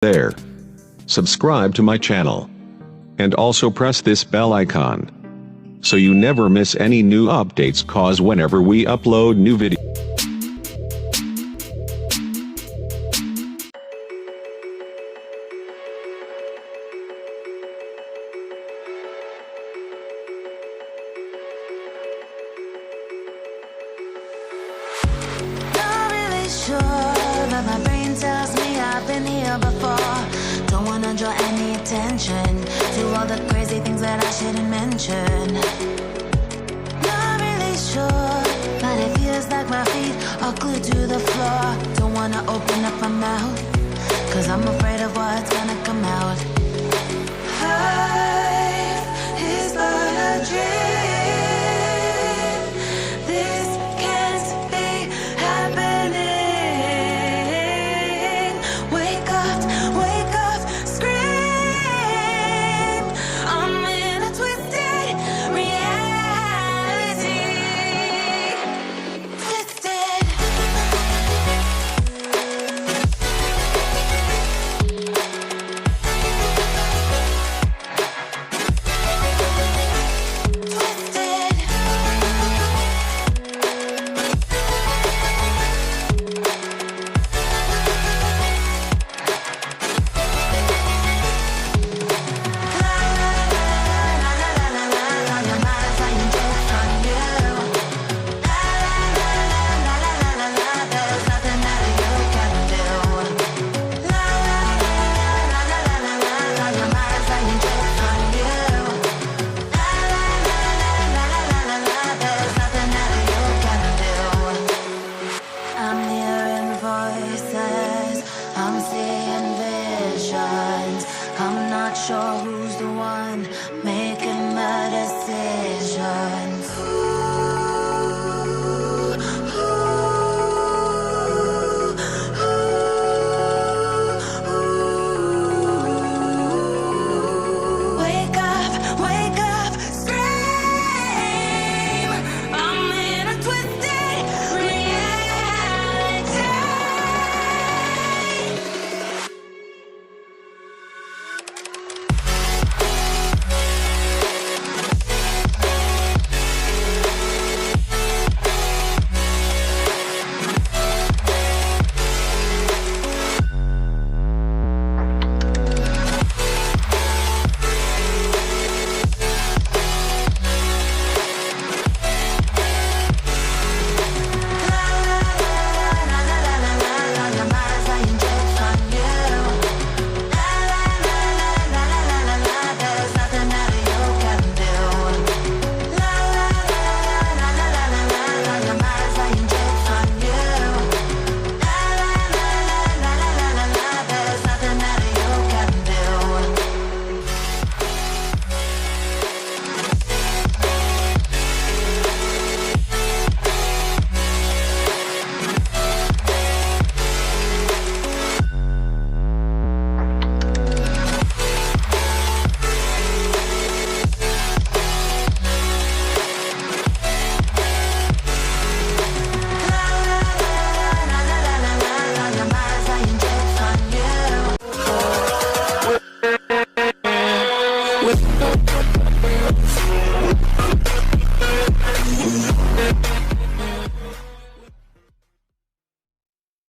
there. Subscribe to my channel. And also press this bell icon, so you never miss any new updates, cause whenever we upload new videos. But my brain tells me I've been here before. Don't wanna draw any attention to all the crazy things that I shouldn't mention. Not really sure, but it feels like my feet are glued to the floor. Don't wanna open up my mouth, cause I'm afraid of what's gonna come out. Life is but a dream. This can't be happening. Wake up, scream. I'm in a twisted reality. Twisted. I'm seeing visions. I'm not sure who's the one making the decisions.